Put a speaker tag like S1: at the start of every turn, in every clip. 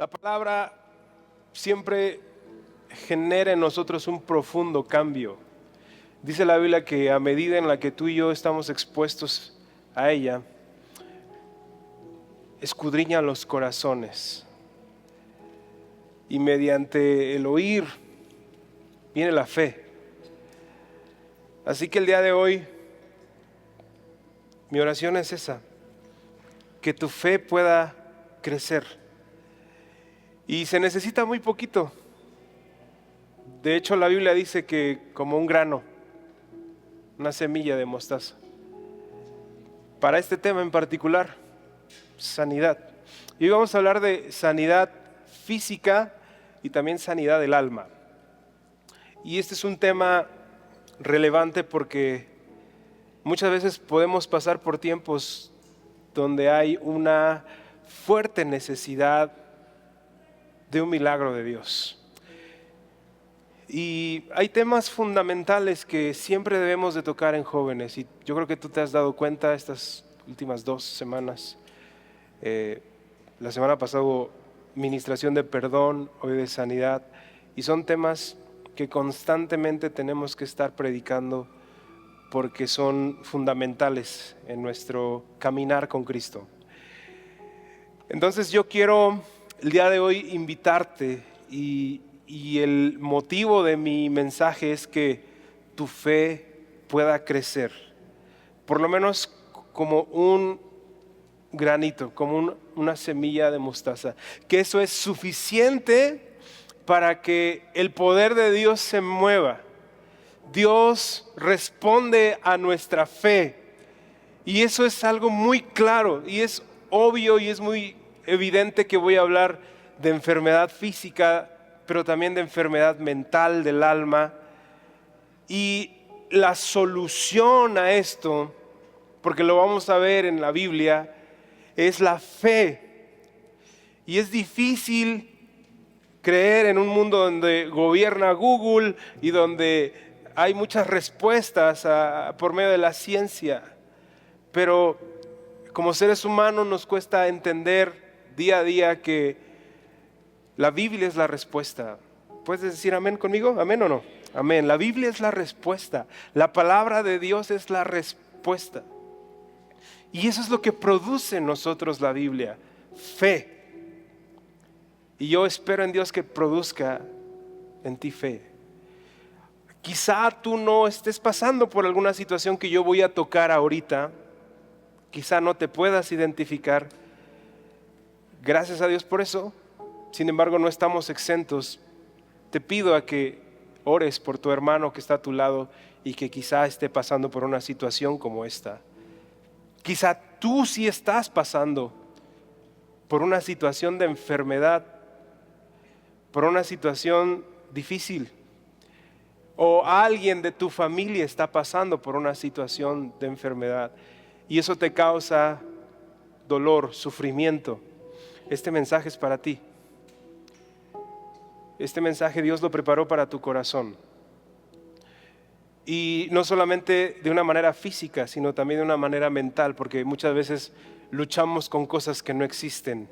S1: La palabra siempre genera en nosotros un profundo cambio. Dice la Biblia que a medida en la que tú y yo estamos expuestos a ella, escudriña los corazones. Y mediante el oír viene la fe. Así que el día de hoy, mi oración es esa, que tu fe pueda crecer. Y se necesita muy poquito. De hecho, la Biblia dice que como un grano, una semilla de mostaza. Para este tema en particular, sanidad. Y hoy vamos a hablar de sanidad física y también sanidad del alma. Y este es un tema relevante porque muchas veces podemos pasar por tiempos donde hay una fuerte necesidad de un milagro de Dios. Y hay temas fundamentales que siempre debemos de tocar en jóvenes, y yo creo que tú te has dado cuenta estas últimas 2 semanas. La semana pasada hubo ministración de perdón, hoy de sanidad, y son temas que constantemente tenemos que estar predicando porque son fundamentales en nuestro caminar con Cristo. Entonces yo quiero el día de hoy invitarte y el motivo de mi mensaje es que tu fe pueda crecer, por lo menos como un granito, como una semilla de mostaza, que eso es suficiente para que el poder de Dios se mueva. Dios responde a nuestra fe y eso es algo muy claro y es obvio y es muy evidente que voy a hablar de enfermedad física, pero también de enfermedad mental del alma. Y la solución a esto, porque lo vamos a ver en la Biblia, es la fe. Y es difícil creer en un mundo donde gobierna Google y donde hay muchas respuestas por medio de la ciencia. Pero como seres humanos nos cuesta entender día a día que la Biblia es la respuesta. ¿Puedes decir amén conmigo? ¿Amén o no? Amén. La Biblia es la respuesta. La palabra de Dios es la respuesta. Y eso es lo que produce en nosotros la Biblia. Fe. Y yo espero en Dios que produzca en ti fe. Quizá tú no estés pasando por alguna situación que yo voy a tocar ahorita. Quizá no te puedas identificar. Gracias a Dios por eso. Sin embargo, no estamos exentos. Te pido a que ores por tu hermano que está a tu lado y que quizá esté pasando por una situación como esta. Quizá tú sí estás pasando por una situación de enfermedad, por una situación difícil. O alguien de tu familia está pasando por una situación de enfermedad y eso te causa dolor, sufrimiento. Este mensaje es para ti. Este mensaje Dios lo preparó para tu corazón. Y no solamente de una manera física, sino también de una manera mental, porque muchas veces luchamos con cosas que no existen.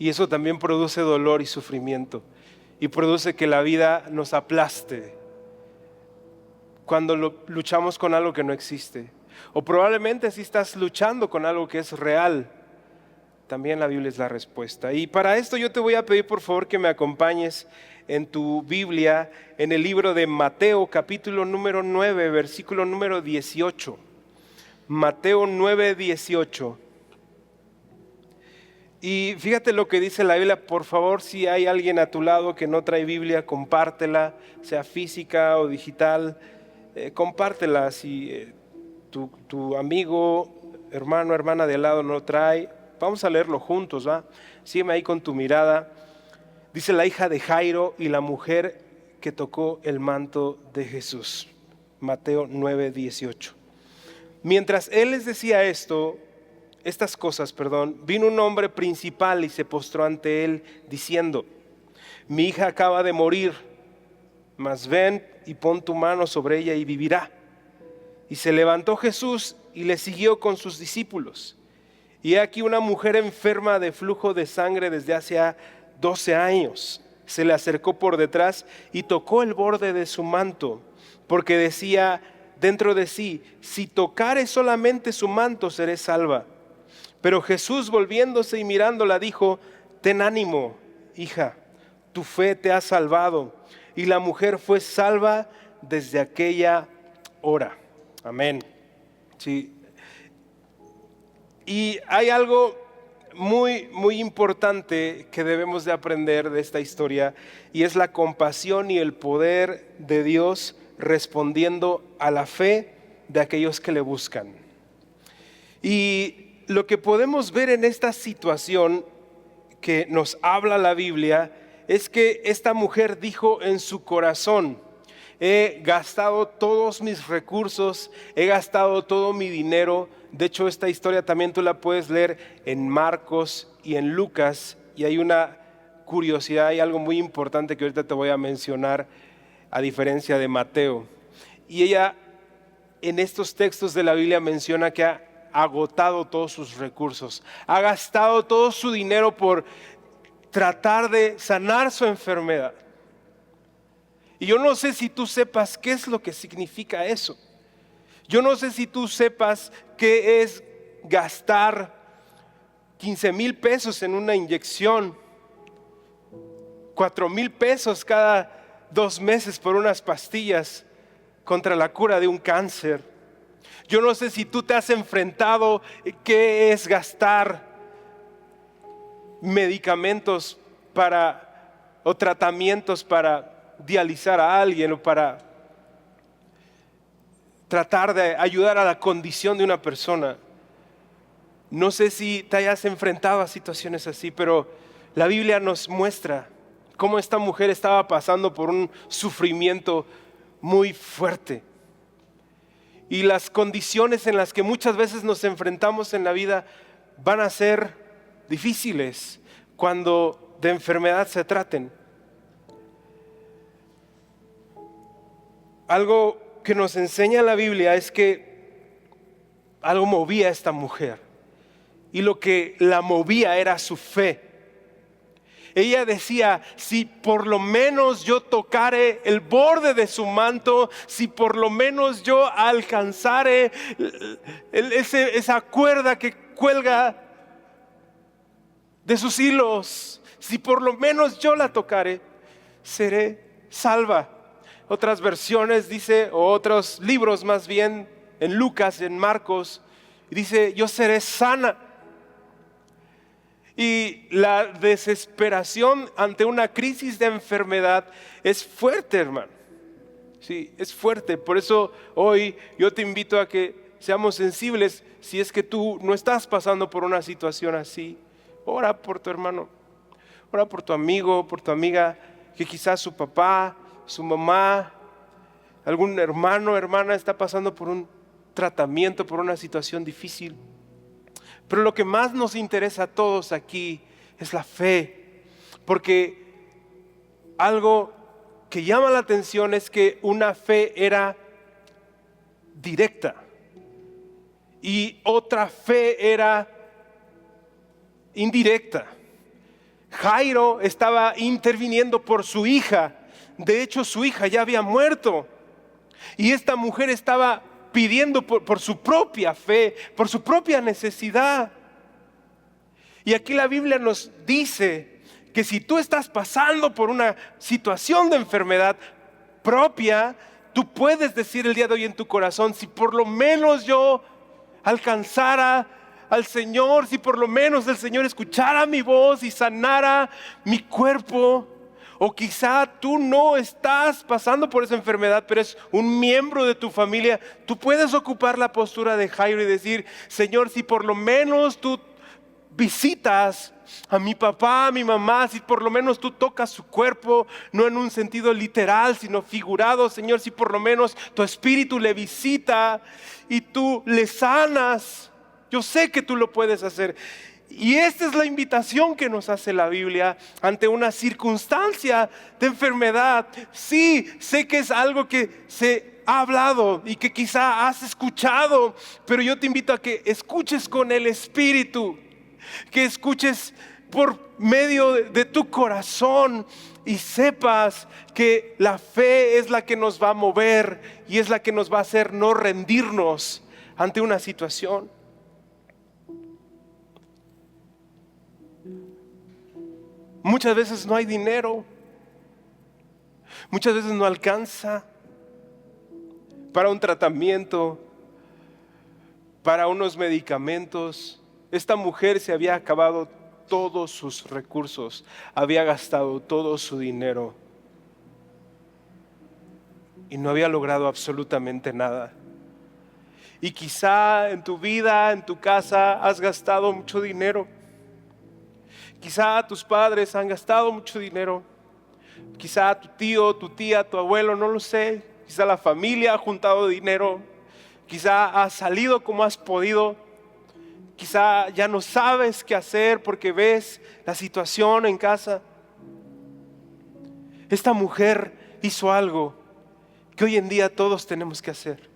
S1: Y eso también produce dolor y sufrimiento. Y produce que la vida nos aplaste cuando luchamos con algo que no existe. O probablemente si estás luchando con algo que es real, también la Biblia es la respuesta. Y para esto yo te voy a pedir por favor que me acompañes en tu Biblia, en el libro de Mateo, capítulo número 9, versículo número 18. Mateo 9, 18. Y fíjate lo que dice la Biblia. Por favor, si hay alguien a tu lado que no trae Biblia, compártela, sea física o digital. Compártela. Si tu amigo, hermano, hermana de al lado no trae, vamos a leerlo juntos, ¿va? Sígueme ahí con tu mirada. Dice la hija de Jairo y la mujer que tocó el manto de Jesús. Mateo 9, 18. Mientras él les decía estas cosas, vino un hombre principal y se postró ante él diciendo: mi hija acaba de morir, mas ven y pon tu mano sobre ella y vivirá. Y se levantó Jesús y le siguió con sus discípulos. Y he aquí una mujer enferma de flujo de sangre desde hace 12 años. Se le acercó por detrás y tocó el borde de su manto, porque decía dentro de sí: si tocare solamente su manto, seré salva. Pero Jesús, volviéndose y mirándola, dijo: ten ánimo, hija, tu fe te ha salvado. Y la mujer fue salva desde aquella hora. Amén. Sí. Y hay algo muy, muy importante que debemos de aprender de esta historia, y es la compasión y el poder de Dios respondiendo a la fe de aquellos que le buscan. Y lo que podemos ver en esta situación que nos habla la Biblia es que esta mujer dijo en su corazón: he gastado todos mis recursos, he gastado todo mi dinero. De hecho, esta historia también tú la puedes leer en Marcos y en Lucas, y hay una curiosidad, hay algo muy importante que ahorita te voy a mencionar, a diferencia de Mateo. Y ella en estos textos de la Biblia menciona que ha agotado todos sus recursos, ha gastado todo su dinero por tratar de sanar su enfermedad. Y yo no sé si tú sepas qué es lo que significa eso. Yo no sé si tú sepas qué es gastar 15,000 pesos en una inyección, 4,000 pesos cada 2 meses por unas pastillas contra la cura de un cáncer. Yo no sé si tú te has enfrentado qué es gastar medicamentos o tratamientos para dializar a alguien o para tratar de ayudar a la condición de una persona. No sé si te hayas enfrentado a situaciones así, pero la Biblia nos muestra cómo esta mujer estaba pasando por un sufrimiento muy fuerte. Y las condiciones en las que muchas veces nos enfrentamos en la vida van a ser difíciles cuando de enfermedad se traten. Algo que nos enseña la Biblia es que algo movía a esta mujer, y lo que la movía era su fe. Ella decía: si por lo menos yo tocare el borde de su manto, si por lo menos yo alcanzare esa cuerda que cuelga de sus hilos, si por lo menos yo la tocare, seré salva. Otras versiones dice, o otros libros más bien, en Lucas, en Marcos, dice: yo seré sana. Y la desesperación ante una crisis de enfermedad es fuerte, hermano. Sí, es fuerte. Por eso hoy yo te invito a que seamos sensibles. Si es que tú no estás pasando por una situación así, ora por tu hermano, ora por tu amigo, por tu amiga, que quizás su papá, su mamá, algún hermano o hermana está pasando por un tratamiento, por una situación difícil. Pero lo que más nos interesa a todos aquí es la fe, porque algo que llama la atención es que una fe era directa y otra fe era indirecta. Jairo estaba interviniendo por su hija. De hecho, su hija ya había muerto, y esta mujer estaba pidiendo por su propia fe, por su propia necesidad. Y aquí la Biblia nos dice que si tú estás pasando por una situación de enfermedad propia, tú puedes decir el día de hoy en tu corazón: si por lo menos yo alcanzara al Señor, si por lo menos el Señor escuchara mi voz y sanara mi cuerpo. O quizá tú no estás pasando por esa enfermedad, pero es un miembro de tu familia. Tú puedes ocupar la postura de Jairo y decir: Señor, si por lo menos tú visitas a mi papá, a mi mamá, si por lo menos tú tocas su cuerpo, no en un sentido literal, sino figurado, Señor, si por lo menos tu espíritu le visita y tú le sanas, yo sé que tú lo puedes hacer. Y esta es la invitación que nos hace la Biblia ante una circunstancia de enfermedad. Sí, sé que es algo que se ha hablado y que quizá has escuchado, pero yo te invito a que escuches con el Espíritu, que escuches por medio de tu corazón y sepas que la fe es la que nos va a mover y es la que nos va a hacer no rendirnos ante una situación. Muchas veces no hay dinero, muchas veces no alcanza para un tratamiento, para unos medicamentos. Esta mujer se había acabado todos sus recursos, había gastado todo su dinero y no había logrado absolutamente nada. Y quizá en tu vida, en tu casa, has gastado mucho dinero. Quizá tus padres han gastado mucho dinero. Quizá tu tío, tu tía, tu abuelo, no lo sé. Quizá la familia ha juntado dinero. Quizá has salido como has podido. Quizá ya no sabes qué hacer porque ves la situación en casa. Esta mujer hizo algo que hoy en día todos tenemos que hacer: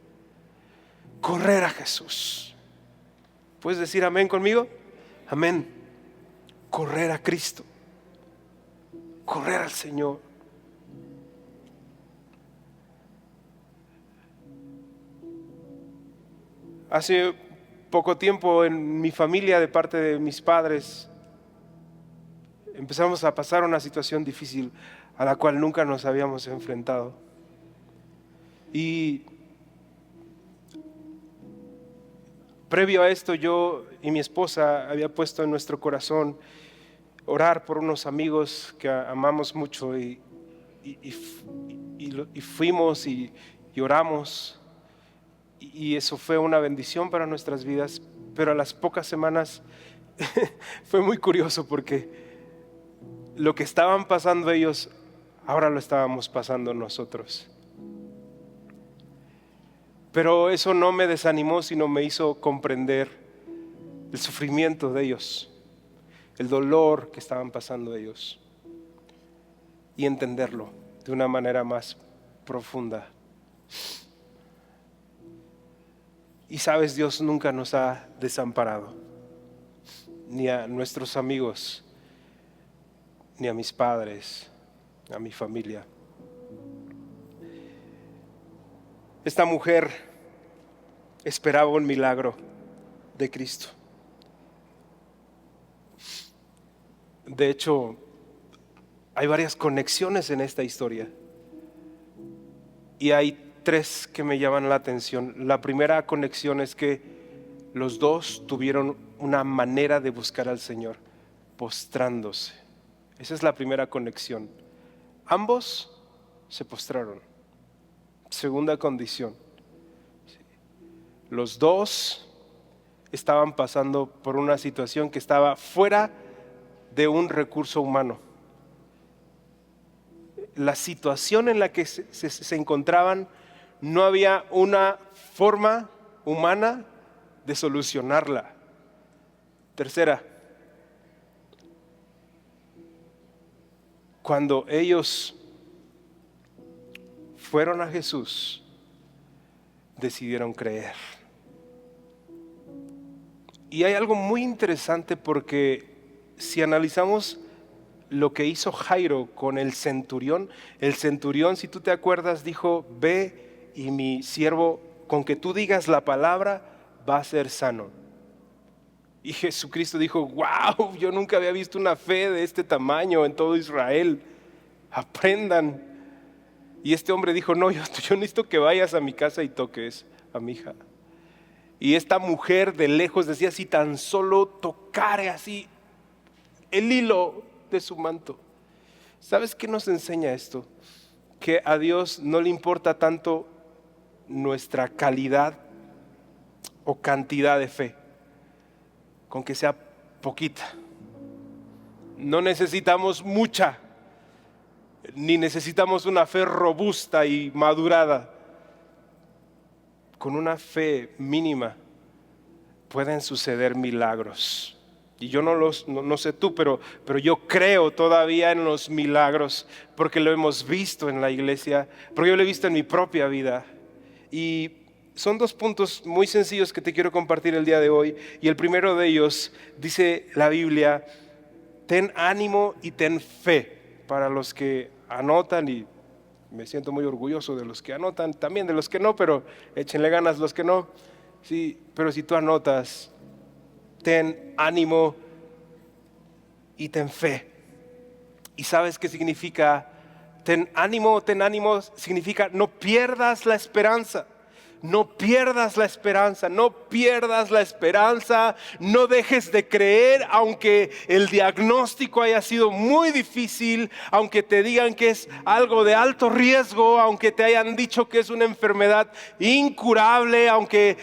S1: correr a Jesús. ¿Puedes decir amén conmigo? Amén. Correr a Cristo, correr al Señor. Hace poco tiempo en mi familia, de parte de mis padres, empezamos a pasar una situación difícil a la cual nunca nos habíamos enfrentado. Y previo a esto, yo y mi esposa había puesto en nuestro corazón orar por unos amigos que amamos mucho y fuimos y oramos, y eso fue una bendición para nuestras vidas. Pero a las pocas semanas fue muy curioso porque lo que estaban pasando ellos, ahora lo estábamos pasando nosotros. Pero eso no me desanimó, sino me hizo comprender el sufrimiento de ellos, el dolor que estaban pasando ellos, y entenderlo de una manera más profunda. Y sabes, Dios nunca nos ha desamparado, ni a nuestros amigos, ni a mis padres, a mi familia. Esta mujer esperaba un milagro de Cristo. De hecho, hay varias conexiones en esta historia y hay tres que me llaman la atención. La primera conexión es que los dos tuvieron una manera de buscar al Señor, postrándose. Esa es la primera conexión. Ambos se postraron. Segunda condición: los dos estaban pasando por una situación que estaba fuera de un recurso humano. La situación en la que se encontraban, no había una forma humana de solucionarla. Tercera, cuando ellos fueron a Jesús, decidieron creer. Y hay algo muy interesante, porque si analizamos lo que hizo Jairo con el centurión, si tú te acuerdas, dijo: ve y mi siervo, con que tú digas la palabra, va a ser sano. Y Jesucristo dijo: wow, yo nunca había visto una fe de este tamaño en todo Israel. Aprendan. Y este hombre dijo: no, yo necesito que vayas a mi casa y toques a mi hija. Y esta mujer de lejos decía: si tan solo tocare así el hilo de su manto. ¿Sabes qué nos enseña esto? Que a Dios no le importa tanto nuestra calidad o cantidad de fe, con que sea poquita. No necesitamos mucha, ni necesitamos una fe robusta y madurada. Con una fe mínima pueden suceder milagros. Y yo no sé tú, pero yo creo todavía en los milagros, porque lo hemos visto en la iglesia, porque yo lo he visto en mi propia vida. Y son dos puntos muy sencillos que te quiero compartir el día de hoy. Y el primero de ellos, dice la Biblia, ten ánimo y ten fe. Para los que anotan, y me siento muy orgulloso de los que anotan, también de los que no, pero échenle ganas los que no. Sí, pero si tú anotas, ten ánimo y ten fe. ¿Y sabes qué significa? Ten ánimo significa no pierdas la esperanza. No pierdas la esperanza, no pierdas la esperanza, no dejes de creer aunque el diagnóstico haya sido muy difícil, aunque te digan que es algo de alto riesgo, aunque te hayan dicho que es una enfermedad incurable, aunque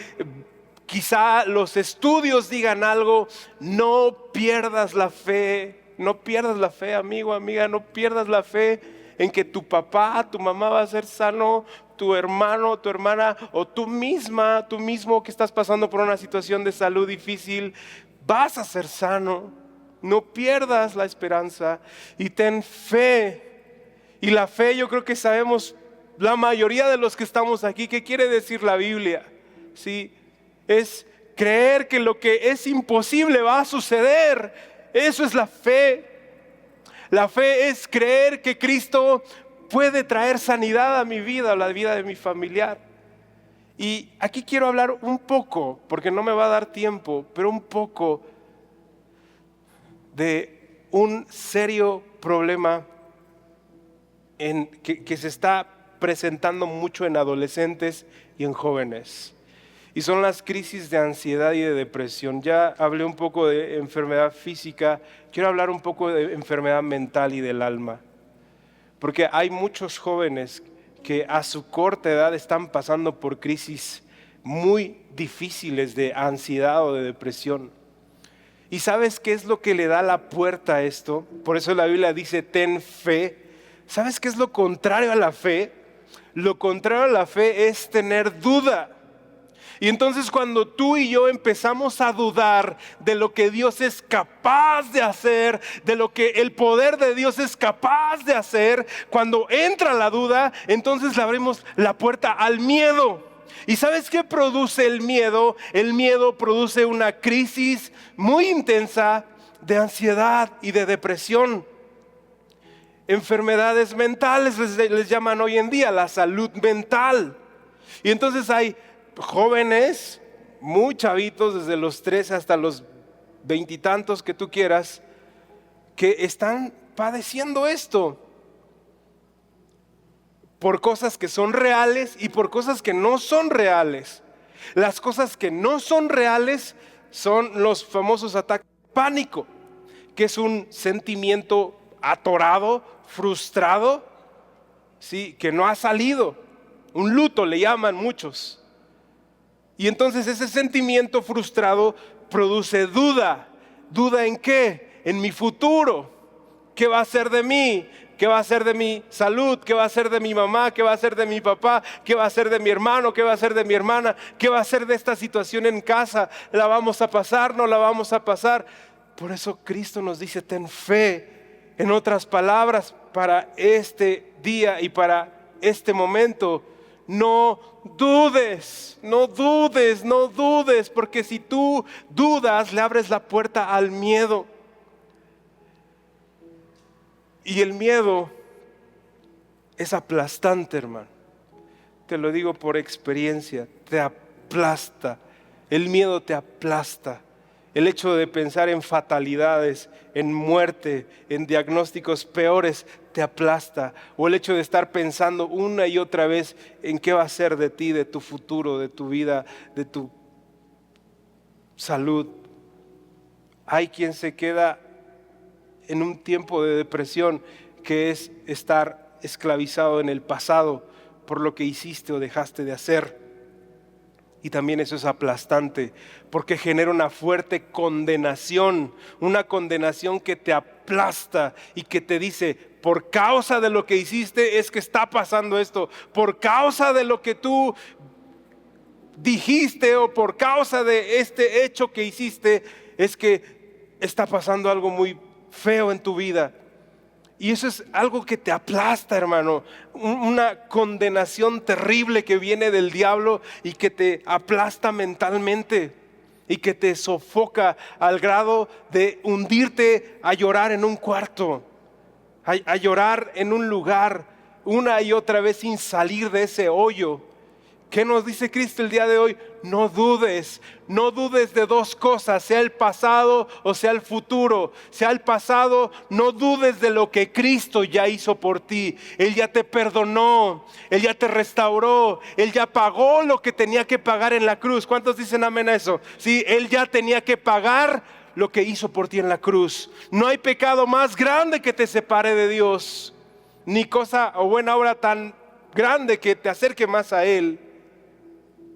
S1: quizá los estudios digan algo. No pierdas la fe, no pierdas la fe, amigo, amiga, no pierdas la fe en que tu papá, tu mamá va a ser sano, tu hermano, tu hermana, o tú misma, tú mismo que estás pasando por una situación de salud difícil, vas a ser sano. No pierdas la esperanza y ten fe. Y la fe, yo creo que sabemos la mayoría de los que estamos aquí qué quiere decir la Biblia. ¿Sí? Es creer que lo que es imposible va a suceder. Eso es la fe. La fe es creer que Cristo puede traer sanidad a mi vida, a la vida de mi familiar. Y aquí quiero hablar un poco, porque no me va a dar tiempo, pero un poco de un serio problema que se está presentando mucho en adolescentes y en jóvenes. Y son las crisis de ansiedad y de depresión. Ya hablé un poco de enfermedad física, quiero hablar un poco de enfermedad mental y del alma. Porque hay muchos jóvenes que a su corta edad están pasando por crisis muy difíciles de ansiedad o de depresión. ¿Y sabes qué es lo que le da la puerta a esto? Por eso la Biblia dice, ten fe. ¿Sabes qué es lo contrario a la fe? Lo contrario a la fe es tener duda. Y entonces cuando tú y yo empezamos a dudar de lo que Dios es capaz de hacer, de lo que el poder de Dios es capaz de hacer, cuando entra la duda, entonces le abrimos la puerta al miedo. ¿Y sabes qué produce el miedo? El miedo produce una crisis muy intensa de ansiedad y de depresión. Enfermedades mentales les llaman hoy en día, la salud mental. Y entonces hay jóvenes, muy chavitos, desde los 13 hasta los 20 y tantos que tú quieras, que están padeciendo esto por cosas que son reales y por cosas que no son reales. Las cosas que no son reales son los famosos ataques de pánico, que es un sentimiento atorado, frustrado, ¿sí? Que no ha salido. Un luto le llaman muchos. Y entonces ese sentimiento frustrado produce duda. ¿Duda en qué? En mi futuro. ¿Qué va a ser de mí? ¿Qué va a ser de mi salud? ¿Qué va a ser de mi mamá? ¿Qué va a ser de mi papá? ¿Qué va a ser de mi hermano? ¿Qué va a ser de mi hermana? ¿Qué va a ser de esta situación en casa? ¿La vamos a pasar? ¿No la vamos a pasar? Por eso Cristo nos dice, ten fe. En otras palabras, para este día y para este momento, no dudes, no dudes, no dudes, porque si tú dudas, le abres la puerta al miedo. Y el miedo es aplastante, hermano. Te lo digo por experiencia, te aplasta. El miedo te aplasta. El hecho de pensar en fatalidades, en muerte, en diagnósticos peores, te aplasta. O el hecho de estar pensando una y otra vez en qué va a ser de ti, de tu futuro, de tu vida, de tu salud. Hay quien se queda en un tiempo de depresión que es estar esclavizado en el pasado por lo que hiciste o dejaste de hacer. Y también eso es aplastante porque genera una fuerte condenación, una condenación que te aplasta y que te dice, por causa de lo que hiciste es que está pasando esto, por causa de lo que tú dijiste o por causa de este hecho que hiciste es que está pasando algo muy feo en tu vida. Y eso es algo que te aplasta, hermano. Una condenación terrible que viene del diablo y que te aplasta mentalmente y que te sofoca al grado de hundirte a llorar en un cuarto, a llorar en un lugar una y otra vez sin salir de ese hoyo. ¿Qué nos dice Cristo el día de hoy? No dudes de dos cosas, sea el pasado o sea el futuro. Sea el pasado, no dudes de lo que Cristo ya hizo por ti. Él ya te perdonó, Él ya te restauró, Él ya pagó lo que tenía que pagar en la cruz. ¿Cuántos dicen amén a eso? Sí, Él ya tenía que pagar lo que hizo por ti en la cruz. No hay pecado más grande que te separe de Dios, ni cosa o buena obra tan grande que te acerque más a Él.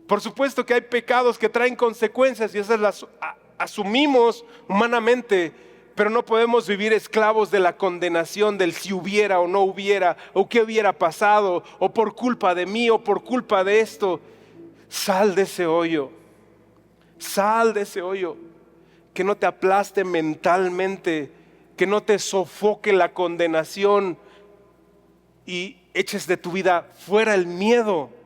S1: Por supuesto que hay pecados que traen consecuencias y esas las asumimos humanamente, pero no podemos vivir esclavos de la condenación del si hubiera o no hubiera, o qué hubiera pasado, o por culpa de mí, o por culpa de esto. Sal de ese hoyo, que no te aplaste mentalmente, que no te sofoque la condenación y eches de tu vida fuera el miedo.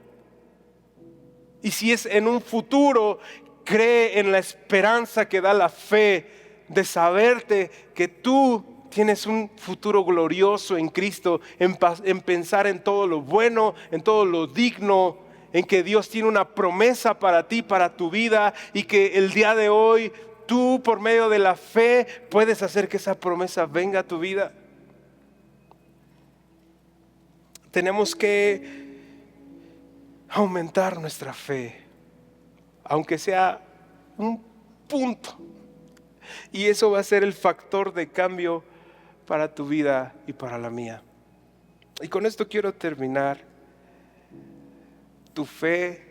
S1: Y si es en un futuro, cree en la esperanza que da la fe de saberte que tú tienes un futuro glorioso en Cristo, en pensar en todo lo bueno, en todo lo digno, en que Dios tiene una promesa para ti, para tu vida, y que el día de hoy tú por medio de la fe puedes hacer que esa promesa venga a tu vida. Tenemos que aumentar nuestra fe, aunque sea un punto, y eso va a ser el factor de cambio para tu vida y para la mía. Y con esto quiero terminar. Tu fe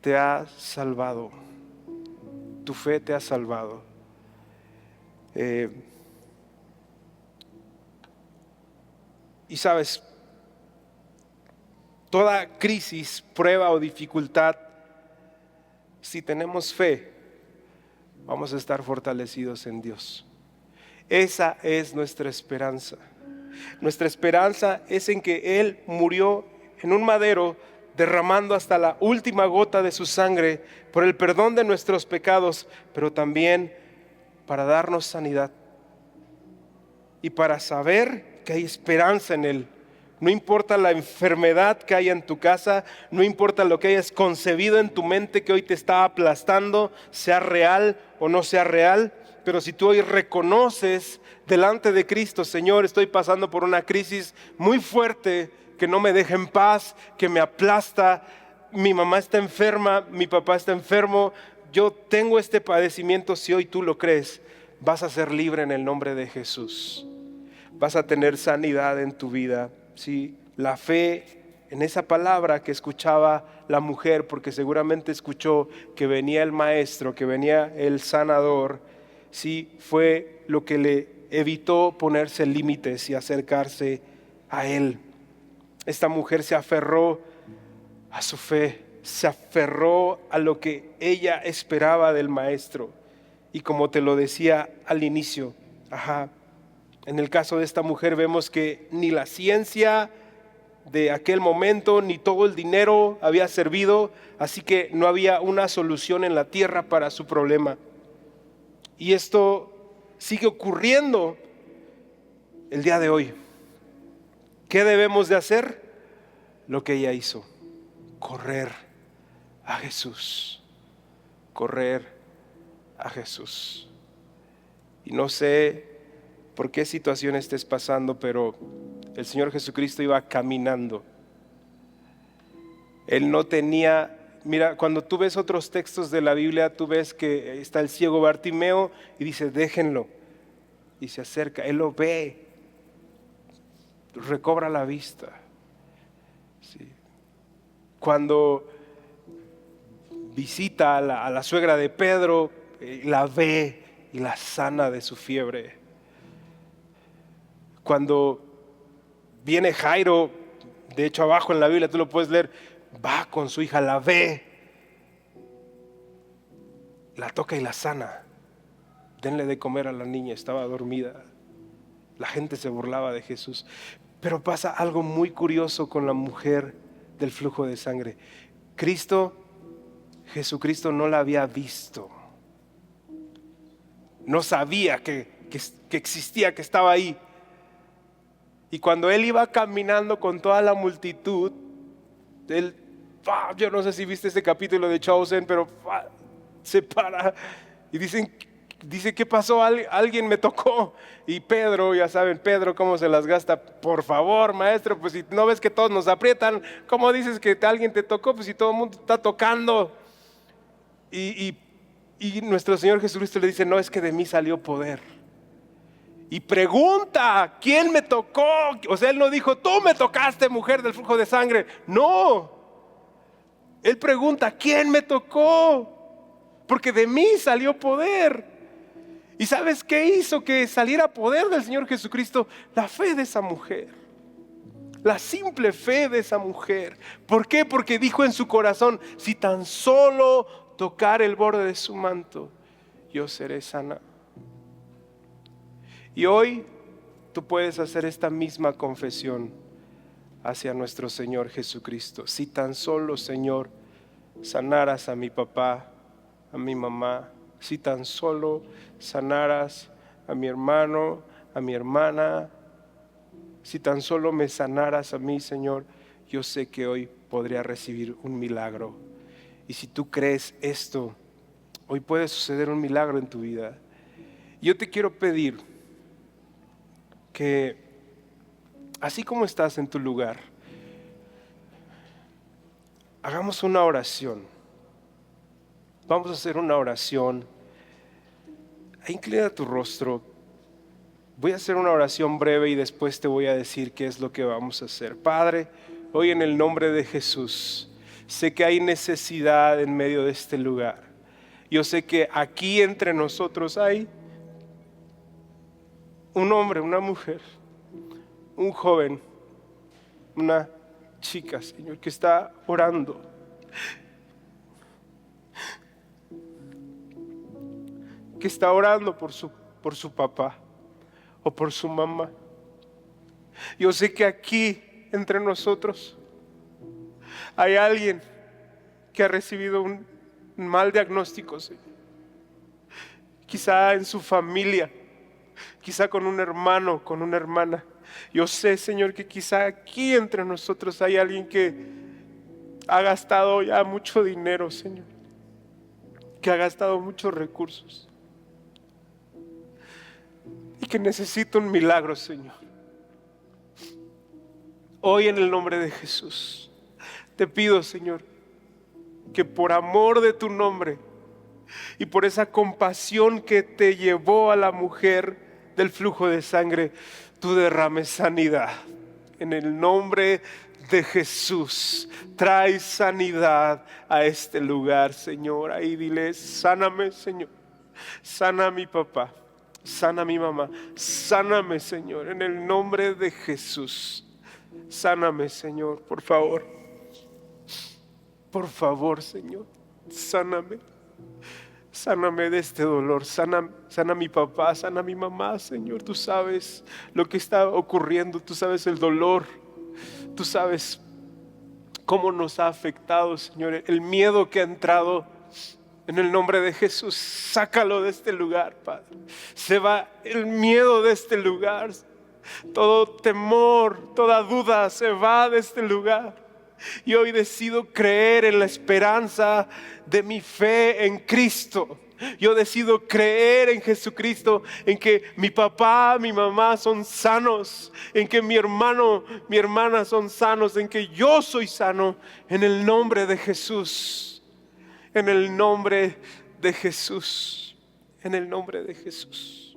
S1: te ha salvado. Tu fe te ha salvado. Y sabes, toda crisis, prueba o dificultad, si tenemos fe, vamos a estar fortalecidos en Dios. Esa es nuestra esperanza. Nuestra esperanza es en que Él murió en un madero, derramando hasta la última gota de su sangre por el perdón de nuestros pecados, pero también para darnos sanidad y para saber que hay esperanza en Él. No importa la enfermedad que haya en tu casa, no importa lo que hayas concebido en tu mente que hoy te está aplastando, sea real o no sea real, pero si tú hoy reconoces delante de Cristo: Señor, estoy pasando por una crisis muy fuerte que no me deja en paz, que me aplasta, mi mamá está enferma, mi papá está enfermo, yo tengo este padecimiento. Si hoy tú lo crees, vas a ser libre en el nombre de Jesús. Vas a tener sanidad en tu vida. Sí, la fe en esa palabra que escuchaba la mujer, porque seguramente escuchó que venía el maestro, que venía el sanador, sí, fue lo que le evitó ponerse límites y acercarse a Él. Esta mujer se aferró a su fe, se aferró a lo que ella esperaba del maestro. Y como te lo decía al inicio, en el caso de esta mujer vemos que ni la ciencia de aquel momento ni todo el dinero había servido, así que no había una solución en la tierra para su problema. Y esto sigue ocurriendo el día de hoy. ¿Qué debemos de hacer? Lo que ella hizo: correr a Jesús, correr a Jesús. Y no sé por qué situación estés pasando, pero el Señor Jesucristo iba caminando. Él no tenía, mira, cuando tú ves otros textos de la Biblia, tú ves que está el ciego Bartimeo y dice: déjenlo, y se acerca, él lo ve, recobra la vista. Sí. Cuando visita a la suegra de Pedro, la ve y la sana de su fiebre. Cuando viene Jairo, de hecho abajo en la Biblia tú lo puedes leer, va con su hija, la ve, la toca y la sana. Denle de comer a la niña, estaba dormida. La gente se burlaba de Jesús. Pero pasa algo muy curioso con la mujer del flujo de sangre. Jesucristo no la había visto. No sabía que existía, que estaba ahí. Y cuando él iba caminando con toda la multitud, yo no sé si viste este capítulo de Chosen, pero se para y dice, ¿qué pasó? Alguien me tocó. Y Pedro, ya saben, Pedro cómo se las gasta. Por favor, maestro, pues si no ves que todos nos aprietan, ¿cómo dices que alguien te tocó? Pues si todo el mundo está tocando. Y nuestro Señor Jesucristo le dice, no, es que de mí salió poder. Y pregunta, ¿quién me tocó? O sea, él no dijo, tú me tocaste, mujer del flujo de sangre. No, él pregunta, ¿quién me tocó? Porque de mí salió poder. ¿Y sabes qué hizo que saliera poder del Señor Jesucristo? La fe de esa mujer. La simple fe de esa mujer. ¿Por qué? Porque dijo en su corazón, si tan solo tocar el borde de su manto, yo seré sana. Y hoy tú puedes hacer esta misma confesión hacia nuestro Señor Jesucristo. Si tan solo, Señor, sanaras a mi papá, a mi mamá, si tan solo sanaras a mi hermano, a mi hermana, si tan solo me sanaras a mí, Señor, yo sé que hoy podría recibir un milagro. Y si tú crees esto, hoy puede suceder un milagro en tu vida. Yo te quiero pedir que, así como estás en tu lugar, hagamos una oración. Vamos a hacer una oración. Inclina tu rostro. Voy a hacer una oración breve y después te voy a decir qué es lo que vamos a hacer. Padre, hoy en el nombre de Jesús, sé que hay necesidad en medio de este lugar. Yo sé que aquí entre nosotros hay un hombre, una mujer, un joven, una chica, Señor, que está orando. Que está orando por su papá o por su mamá. Yo sé que aquí entre nosotros hay alguien que ha recibido un mal diagnóstico, Señor. Quizá en su familia, quizá con un hermano, con una hermana. Yo sé, Señor, que quizá aquí entre nosotros hay alguien que ha gastado ya mucho dinero, Señor, que ha gastado muchos recursos y que necesita un milagro, Señor. Hoy en el nombre de Jesús te pido, Señor, que por amor de tu nombre y por esa compasión que te llevó a la mujer del flujo de sangre, tú derrames sanidad. En el nombre de Jesús, trae sanidad a este lugar, Señor. Ahí dile, sáname, Señor. Sana a mi papá, sana a mi mamá, sáname, Señor, en el nombre de Jesús. Sáname, Señor, por favor. Por favor, Señor, sáname. Sáname de este dolor, sana a mi papá, sana a mi mamá, Señor. Tú sabes lo que está ocurriendo, tú sabes el dolor, tú sabes cómo nos ha afectado, Señor, el miedo que ha entrado. En el nombre de Jesús, sácalo de este lugar, Padre. Se va el miedo de este lugar, todo temor, toda duda se va de este lugar. Y hoy decido creer en la esperanza de mi fe en Cristo. Yo decido creer en Jesucristo, en que mi papá, mi mamá son sanos, en que mi hermano, mi hermana son sanos, en que yo soy sano, en el nombre de Jesús. En el nombre de Jesús, en el nombre de Jesús.